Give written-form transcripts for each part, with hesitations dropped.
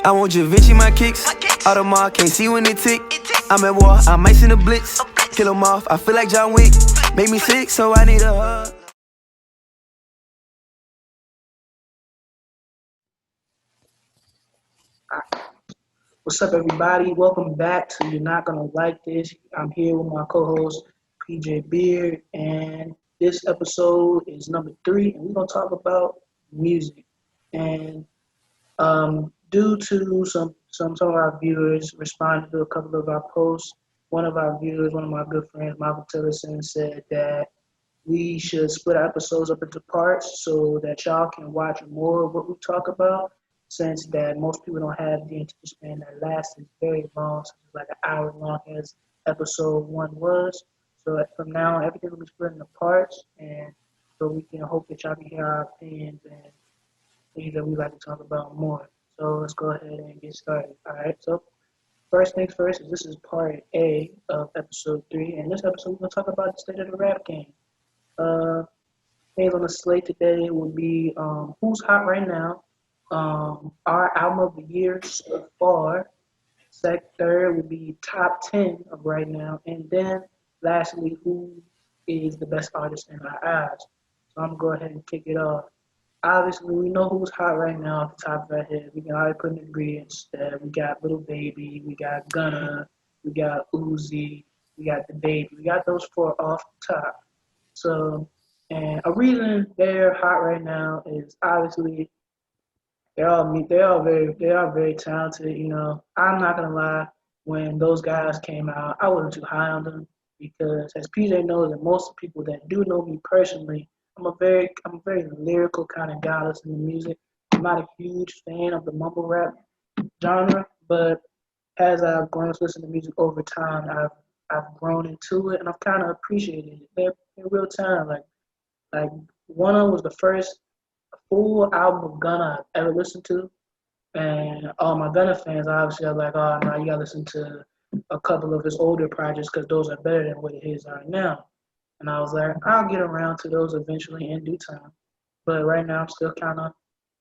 I want Da Vinci my kicks. Audemars can't see when they tick. I'm at war, I might send a blitz. Kill 'em off, I feel like John Wick. Make me sick, so I need a hug. What's up, everybody? Welcome back to You're Not Gonna Like This. I'm here with my co-host PJ Beard, and this episode is number 3, and we're gonna talk about music. And due to some of our viewers responding to a couple of our posts, one of our viewers, one of my good friends, Michael Tillerson, said that we should split our episodes up into parts so that y'all can watch more of what we talk about, since that most people don't have the attention span that lasts is very long, so it's like an hour long as episode 1 was. So from now on, everything will be split into parts, and so we can hope that y'all can hear our opinions and things that we like to talk about more. So let's go ahead and get started. All right. So first things first, is this is part A of episode 3, and this episode we're gonna talk about the state of the rap game. Uh, Things on the slate today will be who's hot right now, our album of the year so far. Third would be top 10 of right now, and then lastly, who is the best artist in our eyes. So I'm gonna go ahead and kick it off. Obviously, we know who's hot right now off the top of our head. We can already put in ingredients that we got Lil Baby, we got Gunna, we got Uzi, we got the Baby. We got those 4 off the top. So, and a reason they're hot right now is obviously they are very talented. You know, I'm not gonna lie. When those guys came out, I wasn't too high on them because, as PJ knows, and most people that do know me personally, I'm a very lyrical kind of guy listening to music. I'm not a huge fan of the mumble rap genre, but as I've grown to listen to music over time, I've grown into it and I've kind of appreciated it. They're real time. Like one of them was the first full album of Gunna I've ever listened to, and all my Gunna fans obviously are like, oh no, you gotta listen to a couple of his older projects because those are better than what his are now. And I was like, I'll get around to those eventually in due time. But right now, I'm still kind of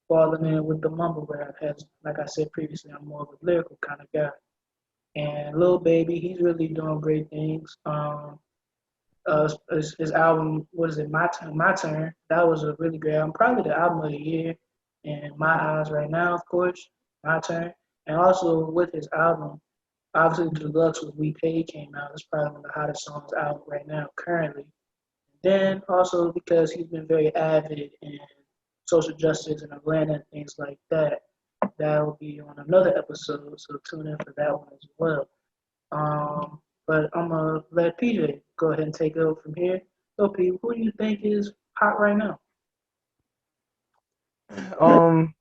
falling in with the mumble rap. As like I said previously, I'm more of a lyrical kind of guy. And Lil Baby, he's really doing great things. His album, what is it, My Turn, that was a really great album, probably the album of the year in my eyes right now, of course, My Turn. And also with his album, obviously Deluxe with We Paid came out. It's probably one of the hottest songs out right now currently. Then also because he's been very avid in social justice in Atlanta and things like that. That will be on another episode, so tune in for that one as well. But I'm gonna let PJ go ahead and take it over from here. So, P, who do you think is hot right now? Um,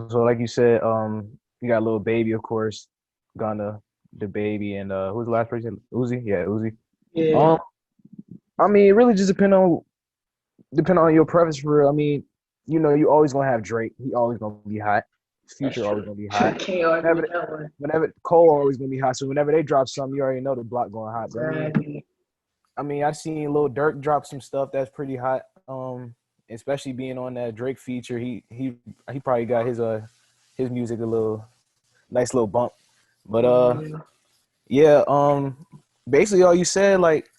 so like you said, you got Lil Baby, of course, Gunna, the Baby, and who's the last person? Uzi, yeah, Uzi. Yeah, Um, I mean, it really just depend on your preference for real. I mean, you always gonna have Drake. He always gonna be hot. that's Future always true. gonna be hot. Can't argue Whenever, with that one. whenever Cole always gonna be hot. So whenever they drop something, you already know the block going hot. But Exactly. I mean, I seen Lil Durk drop some stuff that's pretty hot. Especially being on that Drake feature, he probably got his music a little nice little bump. But Yeah, yeah, basically all you said, like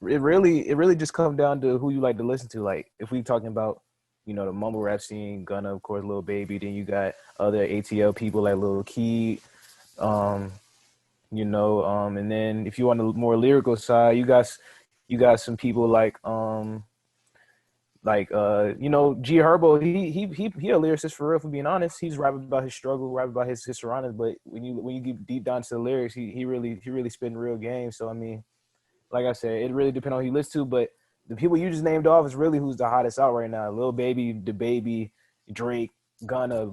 it really just comes down to who you like to listen to. Like if we talking about, the mumble rap scene, Gunna, of course, Lil Baby, then you got other ATL people like Lil Key, um, and then if you want the more lyrical side, you got some people G Herbo. He a lyricist for real, for being honest. He's rapping about his struggle, rapping about his surroundings, but when you get deep down to the lyrics, he really spitting real game. So I mean, like I said, it really depends on who you listen to, but the people you just named off is really who's the hottest out right now. Lil Baby, the Baby, Drake, Gunna,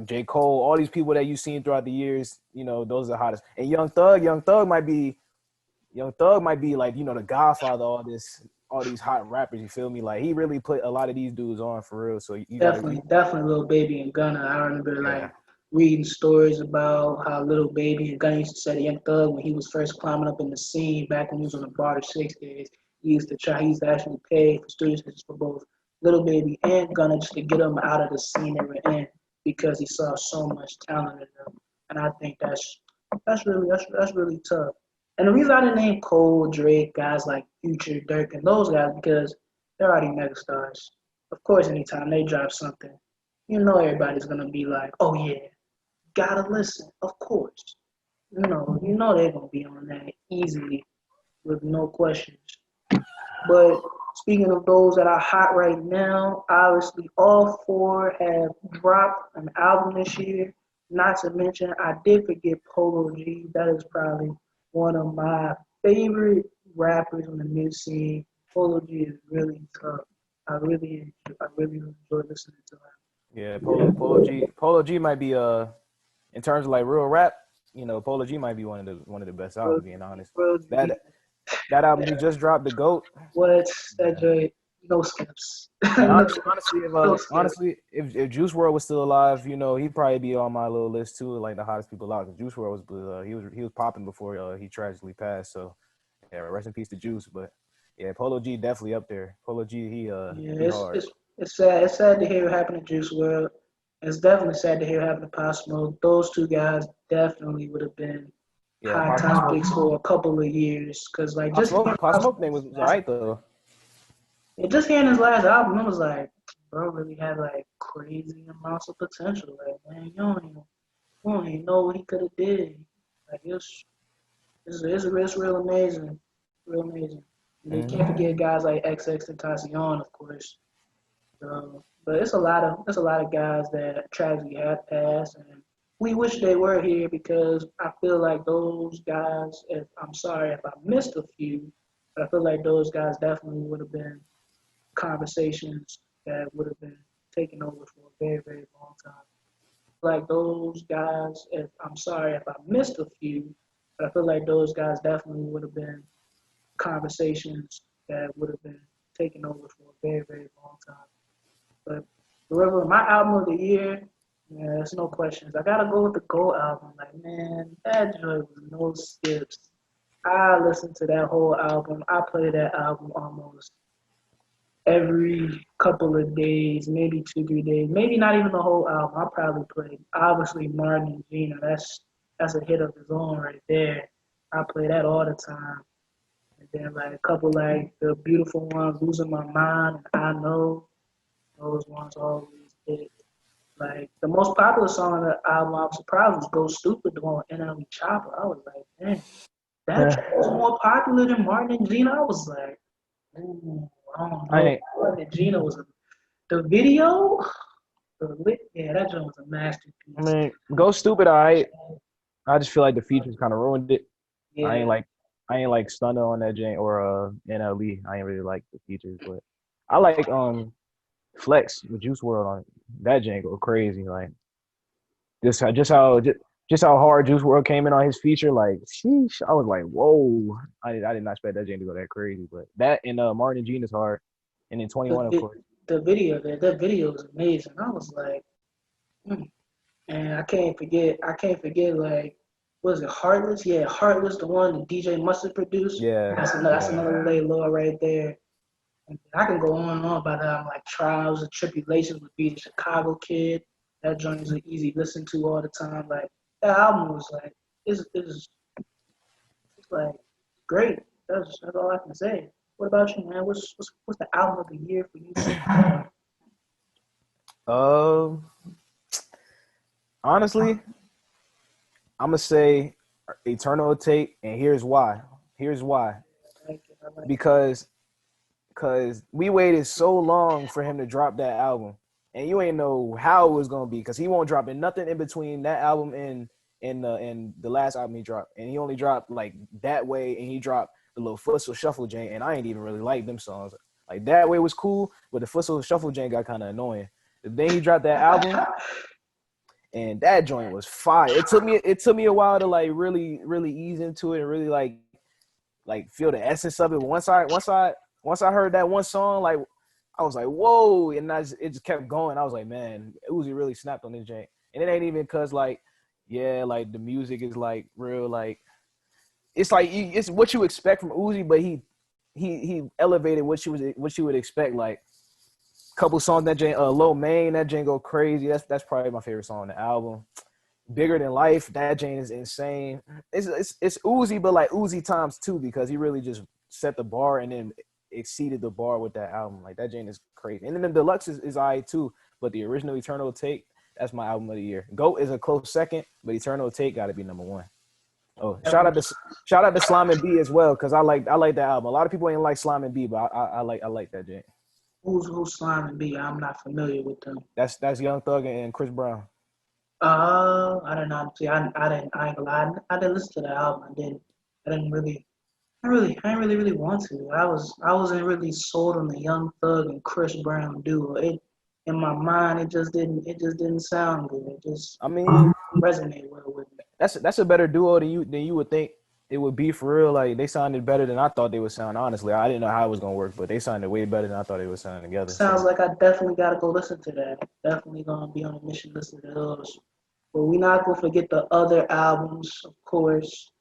J. Cole, all these people that you've seen throughout the years, those are the hottest. And Young Thug might be like, the godfather of all these hot rappers, you feel me? Like he really put a lot of these dudes on for real. So you gotta definitely, Little Baby and Gunna. I remember yeah. like reading stories about how Little Baby and Gunna used to say to Young Thug when he was first climbing up in the scene back when he was on the Barter Six days. He used to actually pay for studio sessions for both Little Baby and Gunna just to get them out of the scene they were in. because he saw so much talent in them. And I think that's really tough. And the reason I didn't name Cole, Drake, guys like Future, Dirk, and those guys because they're already megastars. Of course, anytime they drop something, everybody's gonna be like, "Oh yeah, gotta listen." Of course, they're gonna be on that easily with no questions. But speaking of those that are hot right now, obviously all four have dropped an album this year. Not to mention, I did forget Polo G. That is probably one of my favorite rappers on the new scene. Polo G is really tough. I really enjoy listening to him. Yeah, Polo G might be in terms of like real rap, Polo G might be one of the best albums, being honest. That that album he just dropped, The GOAT. What's that Yeah. joint? No skips. And No honestly, if Juice World was still alive, he'd probably be on my little list too, like the hottest people out. Because Juice World was he was popping before he tragically passed. So yeah, rest in peace to Juice. But yeah, Polo G definitely up there. Polo G, he Yeah, hard. it's sad. It's sad to hear what happened to Juice WRLD. It's definitely sad to hear what happened to Pop Smoke. Those two guys definitely would have been Yeah, hot topics for a couple of years. Cause like Pop Smoke thing was alright though. just hearing his last album, it was like, bro, really had like crazy amounts of potential. Like, man, you don't even know what he could have did. Like, it's real amazing, real amazing. And then you can't forget guys like XX Tentacion, of course. But it's a lot of guys that tragically have passed, and we wish they were here because I feel like those guys. If I'm sorry if I missed a few, but I feel like those guys definitely would have been conversations that would have been taken over for a very, very long time. Like those guys, if I'm sorry if I missed a few, but I feel like those guys definitely would have been conversations that would have been taken over for a very, very long time. But whoever my album of the year, yeah, there's no questions. I gotta go with the Gold album. Like, man, that joint was no skips. I listened to that whole album. I play that album almost every couple of days, maybe 2, 3 days, maybe not even the whole album. I probably play obviously Martin and Gina. That's a hit of his own right there. I play that all the time. And then like a couple like the beautiful ones, Losing My Mind and I Know. Those ones always hit. Like the most popular song on the album, I was surprised was "Go Stupid" on NLE Chopper. I was like, man, that track was more popular than Martin and Gina. I was like, ooh, I don't know. Martin and Gina was the video. Yeah, that joint was a masterpiece. I mean, Go Stupid, alright. I just feel like the features kind of ruined it. Yeah. I ain't like Stunner on that jank or NLE. I ain't really like the features, but I like Flex with Juice WRLD on it. That jank go crazy. Like just how hard Juice WRLD came in on his feature. Like, sheesh, I was like, whoa. I did not expect that jank to go that crazy. But that and Martin and Gene is hard. And then 21, of course. The video, that video was amazing. I was like, and I can't forget, like, was it Heartless? Yeah, Heartless, the one that DJ Mustard produced. Yeah. That's another lay low right there. And I can go on and on about that. I'm like, Trials and Tribulations would be the Chicago Kid. That joint is an easy listen to all the time. Like, that album was like, it's like great. That's all I can say. What about you, man? What's the album of the year for you? Honestly, I'm gonna say Eternal Take, and here's why. Because we waited so long for him to drop that album, and you ain't know how it was gonna be, because he won't drop nothing in between that album and the last album he dropped, and he only dropped like That Way, and he dropped the little Fussel Shuffle Jane, and I ain't even really like them songs. Like That Way was cool, but the Fussel Shuffle Jane got kind of annoying. Then he dropped that album, and that joint was fire. It took me a while to like really ease into it and really like feel the essence of it. But once I heard that one song, like I was like, whoa, and it just kept going. I was like, man, Uzi really snapped on this joint, and it ain't even because like, yeah, like the music is like real, like it's like it's what you expect from Uzi, but he elevated what you would expect. Like Couple songs that Lil Main, that Jane go crazy. That's probably my favorite song on the album. Bigger Than Life, that Jane is insane. It's Uzi, but like Uzi times two because he really just set the bar and then exceeded the bar with that album. Like that Jane is crazy. And then the deluxe is alright too, but the original Eternal Take, that's my album of the year. GOAT is a close second, but Eternal Take got to be number one. Oh, shout out to Slime and B as well because I like that album. A lot of people ain't like Slime and B, but I like that Jane. Who's Slime and B? I'm not familiar with them. That's Young Thug and Chris Brown. I don't know. See, I ain't gonna lie. I didn't listen to the album. I didn't really. I didn't really want to. I wasn't really sold on the Young Thug and Chris Brown duo. In my mind, it just didn't sound good. It just resonate well with me. That's a better duo than you would think it would be for real. Like they sounded better than I thought they would sound. Honestly, I didn't know how it was gonna work, but they sounded way better than I thought they would sound together. Sounds like I definitely gotta go listen to that. Definitely gonna be on a mission to listen to those. But we're not gonna forget the other albums, of course.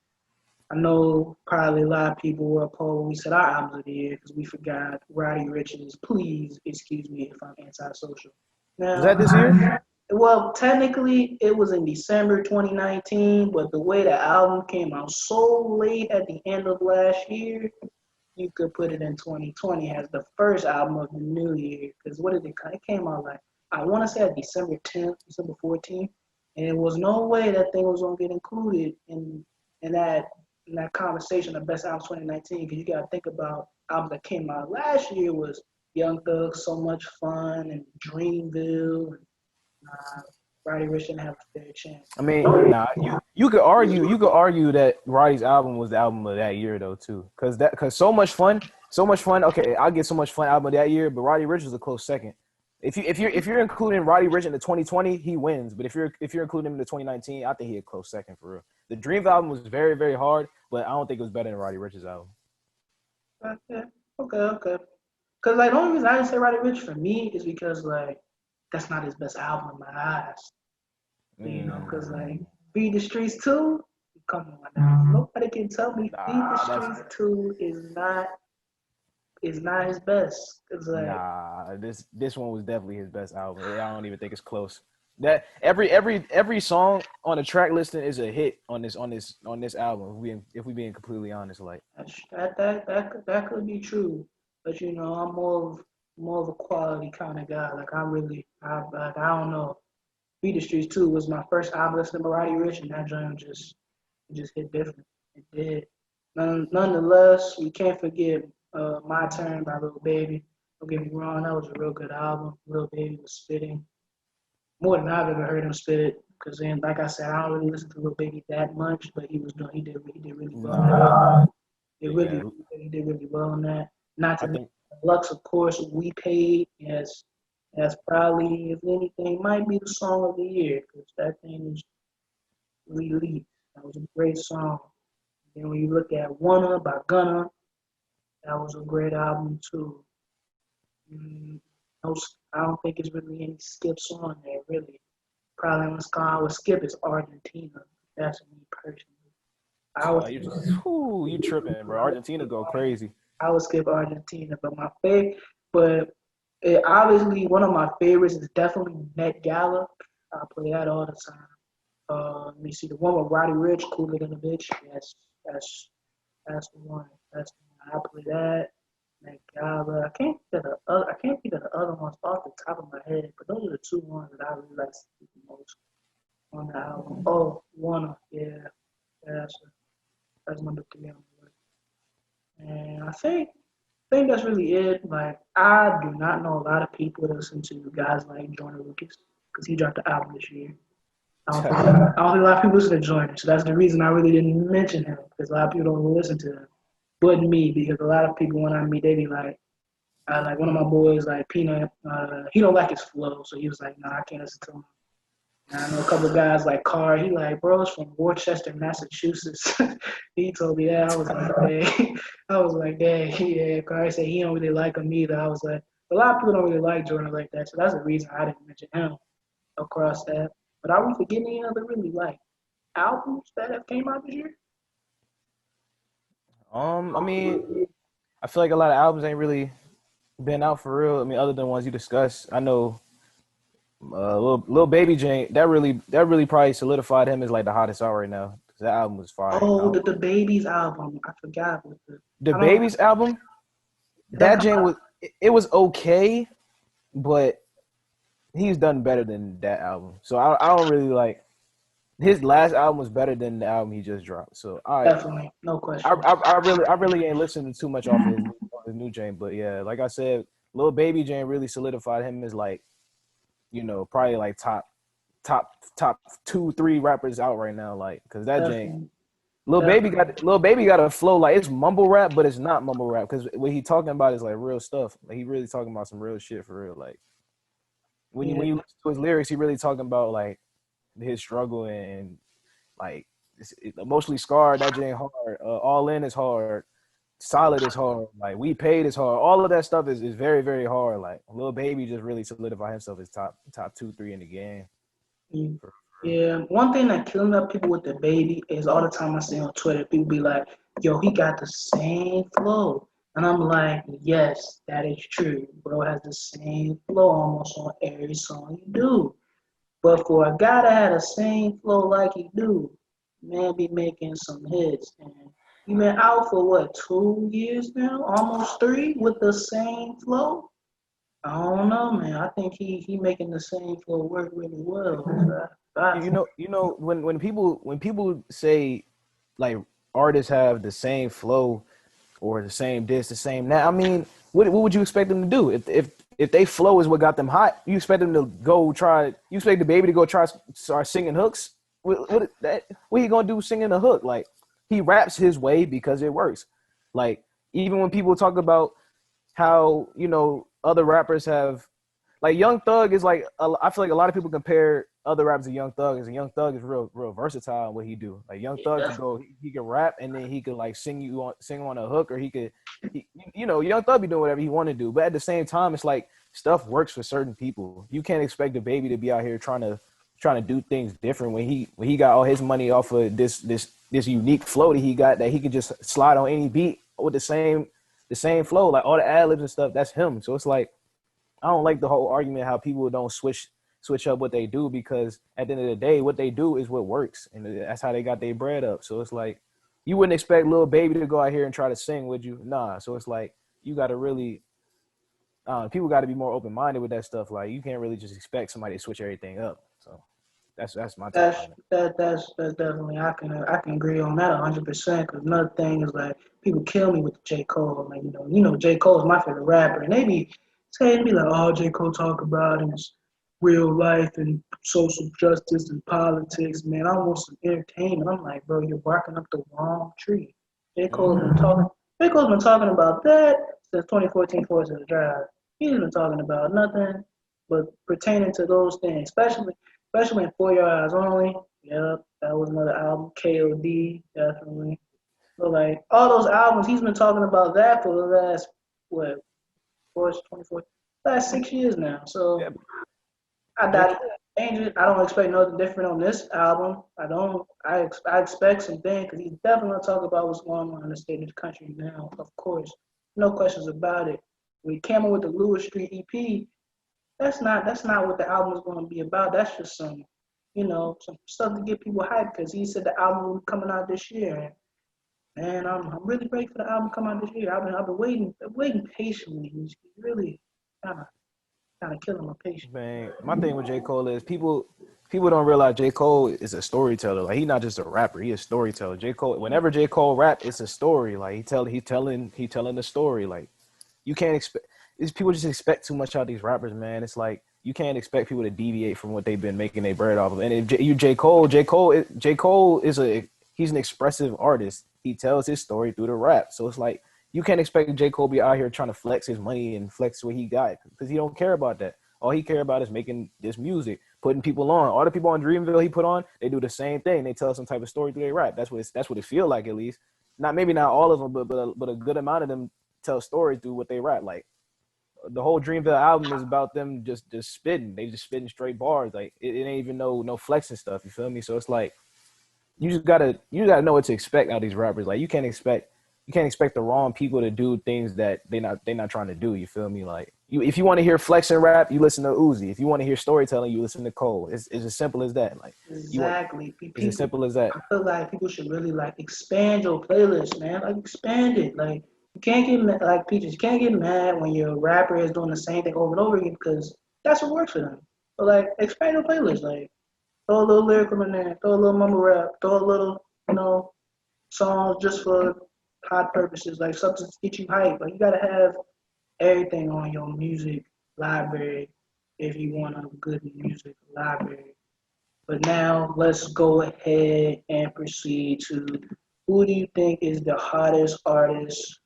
I know probably a lot of people were appalled when we said our albums of the year because we forgot Roddy Rich's Please Excuse Me If I'm Antisocial. Now, is that this year? Well, technically it was in December 2019, but the way the album came out so late at the end of last year, you could put it in 2020 as the first album of the new year. Because what did it come? It came out like, I want to say at December 10th, December 14th, and there was no way that thing was going to get included in that conversation of best albums 2019, because you got to think about albums that came out last year was Young Thug, So Much Fun, and Dreamville, and Roddy Ricch didn't have a fair chance. I mean, you could argue that Roddy's album was the album of that year though too, because So Much Fun. Okay, I'll get So Much Fun album of that year, but Roddy Ricch was a close second. If you're including Roddy Ricch in the 2020, he wins. But if you're including him in the 2019, I think he a close second for real. The Dream album was very, very hard, but I don't think it was better than Roddy Ricch's album. Okay. Because like the only reason I didn't say Roddy Ricch for me is because like that's not his best album in my eyes. You know, because like Feed the Streets 2, come on now, nobody can tell me Feed the Streets 2 is not his best. It's like, this one was definitely his best album. I don't even think it's close. That every song on the track listing is a hit on this album. If we being completely honest, like that could be true, but you know, I'm more of a quality kind of guy. Like I don't know. Feed the Streets 2 was my first album listening to Roddy Ricch, and that joint just hit different. It did. Nonetheless, we can't forget My Turn by Lil Baby. Don't get me wrong, that was a real good album. Lil Baby was spitting more than I've ever heard him spit it. Because then, like I said, I don't really listen to Lil Baby that much, but he did really well. He did really well on that. Not to mention Lux, of course, We Paid. Yes. That's probably, if anything, might be the song of the year because that thing was really elite. That was a great song. And when you look at Wanna by Gunna, that was a great album too. I don't think it's really any skips on there, really. Probably one song I would skip is Argentina. That's me personally. You tripping, bro. Argentina go crazy. I would skip Argentina, but obviously, one of my favorites is definitely Met Gala. I play that all the time. Let me see the one with Roddy Ricch, Cooler Than a Bitch. Yes, that's the one. That's the one. I play that. Met Gala. I can't think of the other ones off the top of my head, but those are the two ones that I really like the most on the album. Oh, Wanna, yeah, that's number 3 on the list. And I think that's really it. Like, I do not know a lot of people that listen to guys like Joyner Lucas because he dropped the album this year. I don't think a lot of people listen to Joyner, so that's the reason I really didn't mention him because a lot of people don't listen to him. But me, because a lot of people when I meet, they be like one of my boys, like Peanut, he don't like his flow, so he was like, "No, I can't listen to him." And I know a couple of guys like Carr. He like, bro, it's from Worcester, Massachusetts. He told me that. I was like, dang, yeah. Carr said he don't really like him either. I was like, a lot of people don't really like Jordan like that, so that's the reason I didn't mention him across that. But are we forgetting any other really like albums that have came out this year? I mean, I feel like a lot of albums ain't really been out for real. I mean, other than ones you discussed, I know Lil Baby Jane. That really probably solidified him as like the hottest out right now. 'Cause that album was fire. Oh, the Baby's album. I forgot what the. The I don't. Baby's album, Did that that come Jane out? it was okay, but he's done better than that album. So I don't really like his last album was better than the album he just dropped. So Definitely, no question. I really ain't listening too much off his new Jane, but yeah, like I said, Lil Baby Jane really solidified him as like, probably like top 2, 3 rappers out right now, like, cause that Jane Definitely, Lil Baby got a flow like it's mumble rap, but it's not mumble rap because what he talking about is like real stuff. Like he really talking about some real shit for real. Like when yeah. you listen to his lyrics, he really talking about like his struggle and like emotionally scarred. That Jane hard. All in is hard. Solid is hard. Like we paid is hard. All of that stuff is very very hard. Like Lil Baby just really solidified himself as top 2, 3 in the game. Mm. For real. Yeah, one thing that killing up people with the Baby is all the time I see on Twitter, people be like, yo, he got the same flow. And I'm like, yes, that is true. Bro has the same flow almost on every song he do. But for a guy that had the same flow like he do, man be making some hits. And he been out for what, 2 years now? Almost three with the same flow? I don't know, man. I think he making the same flow work really well. You know when people say like artists have the same flow or the same this, the same that. I mean, what would you expect them to do? If they flow is what got them hot, you expect them to go try. You expect the Baby to go try start singing hooks. What he gonna do singing a hook? Like he raps his way because it works. Like even when people talk about how other rappers have like Young Thug is like I feel like a lot of people compare other rappers to Young Thug, and Young Thug is real versatile in what he do. Like Young Thug can go, he can rap, and then he could like sing on a hook, or Young Thug be doing whatever he want to do. But at the same time, it's like stuff works for certain people. You can't expect the Baby to be out here trying to do things different when he got all his money off of this unique flow that he got, that he could just slide on any beat with the same flow, like all the ad libs and stuff. That's him. So it's like I don't like the whole argument how people don't switch up what they do, because at the end of the day, what they do is what works, and that's how they got their bread up. So it's like you wouldn't expect Lil Baby to go out here and try to sing, would you? Nah. So it's like you got to really people got to be more open minded with that stuff. Like you can't really just expect somebody to switch everything up. So that's my take That's on it. that's definitely I can agree on that 100%. Because another thing is like people kill me with J Cole. Like J Cole is my favorite rapper, and they be saying be like, oh, J Cole talk about his real life and social justice and politics. Man, I want some entertainment. I'm like, bro, you're barking up the wrong tree. J Cole's been Mm-hmm. talking. J Cole's been talking about that since 2014 Force of the Drive. He's been talking about nothing but pertaining to those things, especially in For Your Eyes Only. Yep, that was another album. KOD, definitely. So like all those albums, he's been talking about that for the last what, 24, last 6 years now. Yeah, So I J. doubt he change it. I don't expect nothing different on this album. I don't. I expect some things because he's definitely gonna talk about what's going on in the state of the country now. Of course, no questions about it. When he came up with the Lewis Street EP, that's not what the album is going to be about. That's just some stuff to get people hyped because he said the album will be coming out this year. And man, I'm really ready for the album to come out this year. I've been waiting patiently. He's really kind of killing my patience. Man, my thing with J. Cole is people don't realize J. Cole is a storyteller. Like he's not just a rapper, he a storyteller. J. Cole, whenever J. Cole rap, it's a story. Like he telling the story. Like you can't expect these people just expect too much out of these rappers, man. It's like you can't expect people to deviate from what they've been making their bread off of. And if J. Cole is he's an expressive artist. He tells his story through the rap. So it's like you can't expect J. Cole to be out here trying to flex his money and flex what he got, because he don't care about that. All he care about is making this music, putting people on. All the people on Dreamville he put on, they do the same thing. They tell some type of story through their rap. That's what it feel like, at least. Maybe not all of them, but a good amount of them tell stories through what they rap. Like the whole Dreamville album is about them just spitting. They just spitting straight bars. Like it ain't even no flexing stuff. You feel me? So it's like you gotta know what to expect out of these rappers. Like you can't expect you can't expect the wrong people to do things that they not trying to do. You feel me? Like if you want to hear flex and rap, you listen to Uzi. If you want to hear storytelling, you listen to Cole. It's as simple as that. Like Exactly. it's as simple as that. I feel like people should really like expand your playlist, man. Like expand it. Like you can't get mad, like Peaches. You can't get mad when your rapper is doing the same thing over and over again because that's what works for them. So like expand your playlist. Like throw a little lyrical in there, throw a little mumble rap, throw a little, songs just for hot purposes, like something to get you hyped. Like you gotta have everything on your music library if you want a good music library. But now let's go ahead and proceed to who do you think is the hottest artist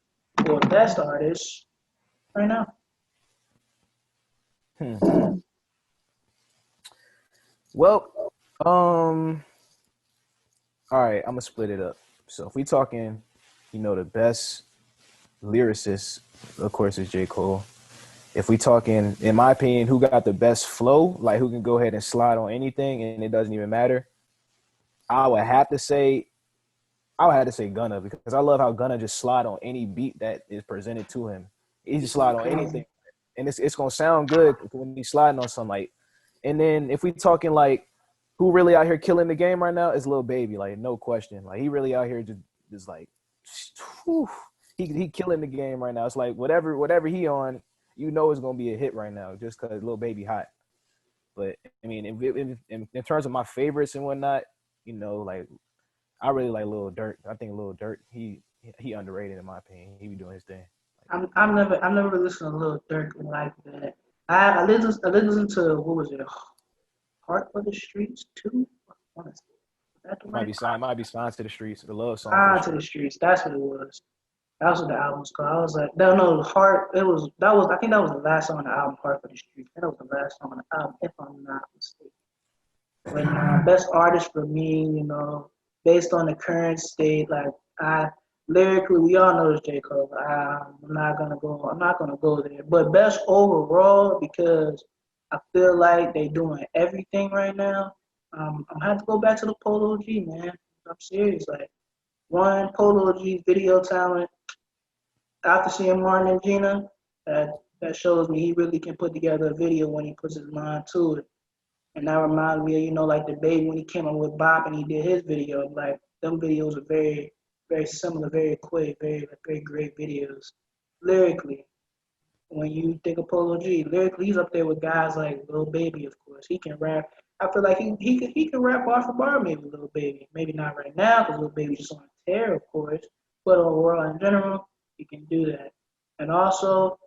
or best artist right now? Well, all right, I'm gonna split it up. So if we talking, the best lyricist, of course, is J. Cole. If we talking, in my opinion, who got the best flow, like who can go ahead and slide on anything and it doesn't even matter, I would have to say Gunna, because I love how Gunna just slide on any beat that is presented to him. He just slide on anything, and it's gonna sound good when he's sliding on something. Like, and then if we talking like who really out here killing the game right now is Lil Baby, like no question. Like he really out here just like, whew, he killing the game right now. It's like whatever he on, it's gonna be a hit right now just because Lil Baby hot. But I mean, in terms of my favorites and whatnot, like I really like Lil Durk. I think Lil Durk, he underrated in my opinion. He be doing his thing. I've never listened to Lil Durk like that. I listened to what was it? Heart for the Streets too. Might be signed to the streets. The love song for Ah, the to the street. streets. That's what it was. That was what the album was called. I was like, no, Heart. I think that was the last song on the album, Heart for the Streets. That was the last song on the album, if I'm not mistaken. But best artist for me, based on the current state, like I lyrically, we all know it's J. Cole. I'm not gonna go there. But best overall because I feel like they doing everything right now. I'm gonna have to go back to the Polo G, man. I'm serious. Like one Polo G video talent after seeing Martin and Gina, that shows me he really can put together a video when he puts his mind to it. And that reminds me of, like the Baby when he came up with Bop and he did his video. Like them videos are very, very similar, very quick, very, very great videos. Lyrically, when you think of Polo G, lyrically he's up there with guys like Lil Baby, of course. He can rap. I feel like he can rap bar for bar, maybe Lil Baby. Maybe not right now because Lil Baby's just on a tear, of course. But overall, in general, he can do that. And also,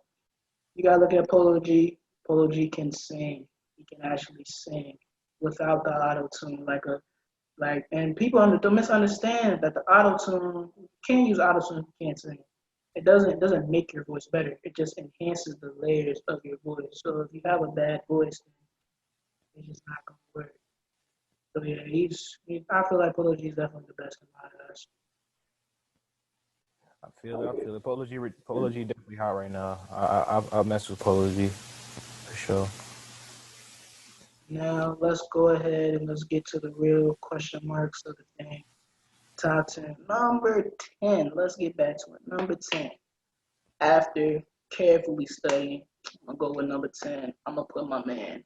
you gotta look at Polo G. Polo G can sing. He can actually sing without the auto tune, and people don't misunderstand that the auto tune, you can't use auto tune if you can't sing. It doesn't make your voice better. It just enhances the layers of your voice. So if you have a bad voice, then it's just not gonna work. So yeah, I feel like Polo G is definitely the best in my eyes. I feel it. Polo G definitely hot right now. I mess with Polo G for sure. Now let's go ahead and let's get to the real question marks of the thing. Top 10. Number 10. Let's get back to it. Number 10. After carefully studying, I'm going to go with number 10. I'm going to put my man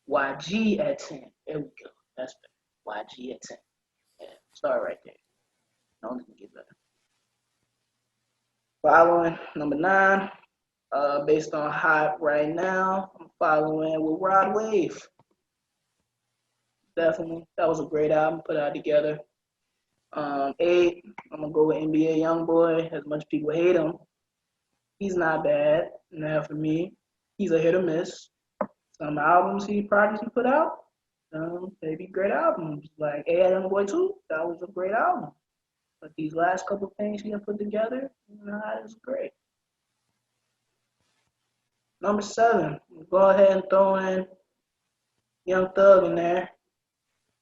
YG at 10. There we go. That's better. YG at 10. Yeah, start right there. No one can get better. Following, number 9. Based on hot right now, I'm following with Rod Wave. Definitely. That was a great album put out together. 8, I'm going to go with NBA Youngboy. As much people hate him, he's not bad. Now for me, he's a hit or miss. Some projects he put out, they be great albums. Like A Youngboy 2, that was a great album. But these last couple things he done put together, it's great. Number 7, go ahead and throw in Young Thug in there.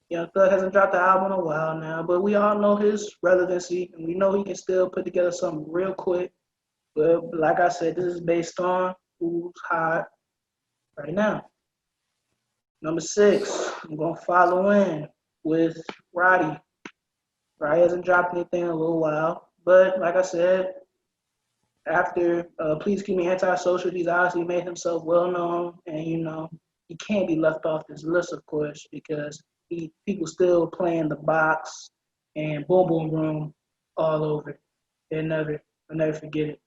Young Thug hasn't dropped an album in a while now, but we all know his relevancy, and we know he can still put together something real quick. But like I said, this is based on who's hot right now. Number 6, I'm going to follow in with Roddy. Roddy hasn't dropped anything in a little while, But like I said, after Please Keep Me Antisocial, he's obviously made himself well known, and he can't be left off this list, of course, because people still playing the box and Boom Boom Room all over. I'll never forget it.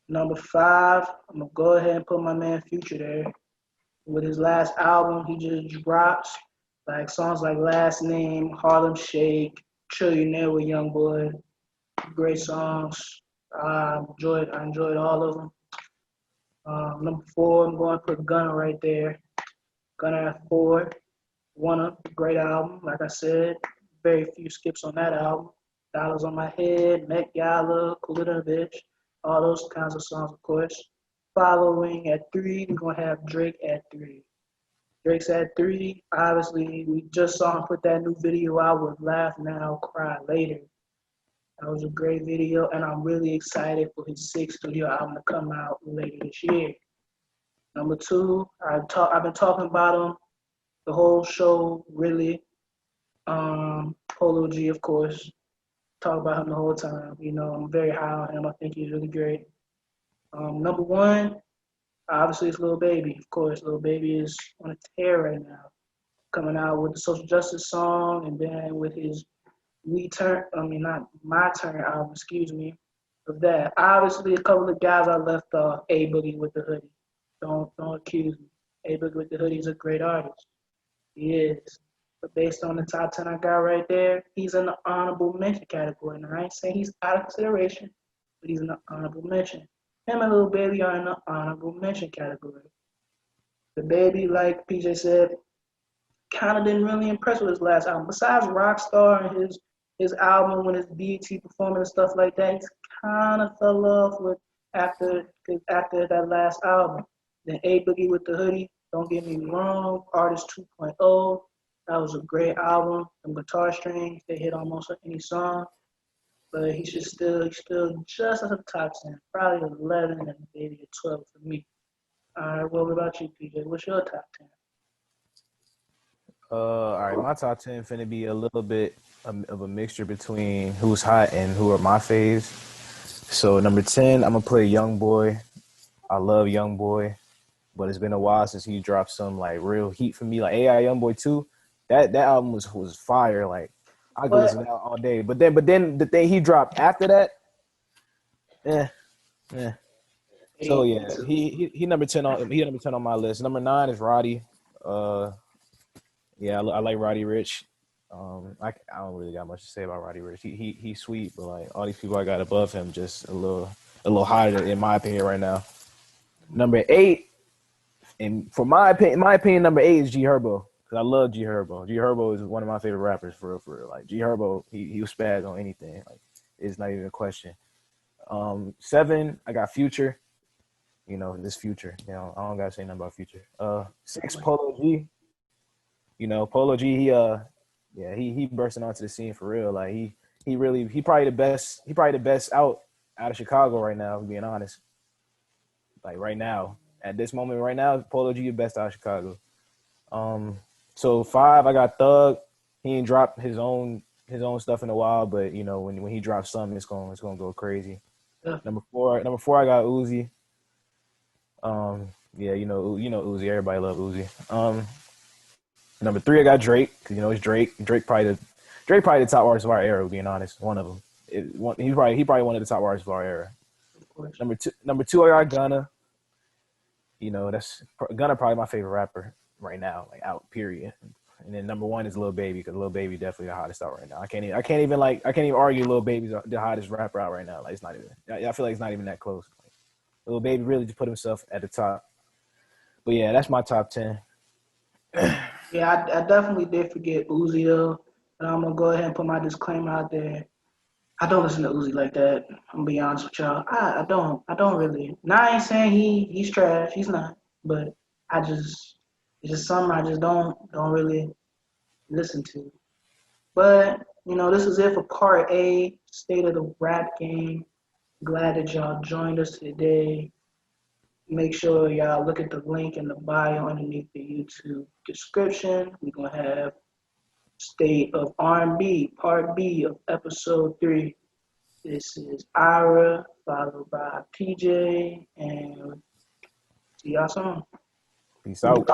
Number 5, I'm gonna go ahead and put my man Future there. With his last album, he just dropped like songs like Last Name, Harlem Shake, Trillionaire with Young Boy. Great songs. I enjoyed all of them. Number 4, I'm going to put Gunna right there. Gunna at 4. Wanna, great album. Like I said, very few skips on that album. Dollars on My Head, Met Gala, Cooler Than a Bitch, all those kinds of songs, of course. Following at 3, we're going to have Drake at 3. Drake's at 3. Obviously, we just saw him put that new video out with Laugh Now, Cry Later. That was a great video, and I'm really excited for his 6th studio album to come out later this year. Number 2, I've been talking about him the whole show, really. Polo G, of course. Talk about him the whole time. I'm very high on him. I think he's really great. Number 1, obviously, it's Lil Baby. Of course, Lil Baby is on a tear right now. Coming out with the Social Justice song, and then with his not My Turn album, excuse me, of that. Obviously, a couple of guys I left off. A Boogie with the Hoodie. Don't accuse me. A Boogie with the Hoodie is a great artist. He is. But based on the top 10 I got right there, he's in the honorable mention category. And I ain't saying he's out of consideration, but he's in the honorable mention. Him and Lil Baby are in the honorable mention category. The Baby, like PJ said, kind of didn't really impress with his last album. Besides Rockstar and his album when his BET performance and stuff like that, he's kind of fell off with after that last album. Then A Boogie with the Hoodie, don't get me wrong, Artist 2.0, that was a great album. Them guitar strings, they hit almost any song. But he's still just at the top 10, probably 11 and maybe a 12 for me. All right, what about you, PJ? What's your top 10? All right, my top 10 finna be a little bit of a mixture between who's hot and who are my faves. So number 10, I'm gonna play Young Boy. I love Young Boy, but it's been a while since he dropped some like real heat for me. Like AI Young Boy 2, that album was fire. Like I could listen to that all day. But then the thing he dropped after that, yeah. So yeah, he number 10 on my list. Number 9 is Roddy. Yeah, I like Ronie Rich. I don't really got much to say about Ronie Rich. He's sweet, but like all these people I got above him, just a little higher in my opinion right now. Number 8, and for my opinion, number 8 is G Herbo, because I love G Herbo. G Herbo is one of my favorite rappers for real. Like G Herbo, he was spaz on anything. Like it's not even a question. 7, I got Future. This Future. I don't gotta say nothing about Future. 6, Polo G. Polo G, he bursting onto the scene for real. Like he probably the best out of Chicago right now, being honest. Like right now, at this moment right now, Polo G the best out of Chicago. So 5, I got Thug. He ain't dropped his own stuff in a while, but when he drops something, it's gonna go crazy. Yeah. Number 4, I got Uzi. Uzi. Everybody love Uzi. Number 3, I got Drake, because it's Drake. Drake probably the top artist of our era, being honest. One of them. He's probably one of the top artists of our era. Of Number 2, I got Gunna. That's Gunna probably my favorite rapper right now, like out, period. And then number 1 is Lil Baby, because Lil Baby definitely the hottest out right now. I can't even argue Lil Baby's the hottest rapper out right now. Like it's not even. I feel like it's not even that close. Like, Lil Baby really just put himself at the top. But yeah, that's my top 10. Yeah, I definitely did forget Uzi though, and I'm gonna go ahead and put my disclaimer out there. I don't listen to Uzi like that. I'm gonna be honest with y'all. I don't really. Now I ain't saying he's trash. He's not, but it's just something I just don't really listen to. But this is it for part A, state of the rap game. Glad that y'all joined us today. Make sure y'all look at the link in the bio underneath the YouTube description. We're going to have State of R&B, Part B of Episode 3. This is Ira, followed by PJ, and see y'all soon. Peace out.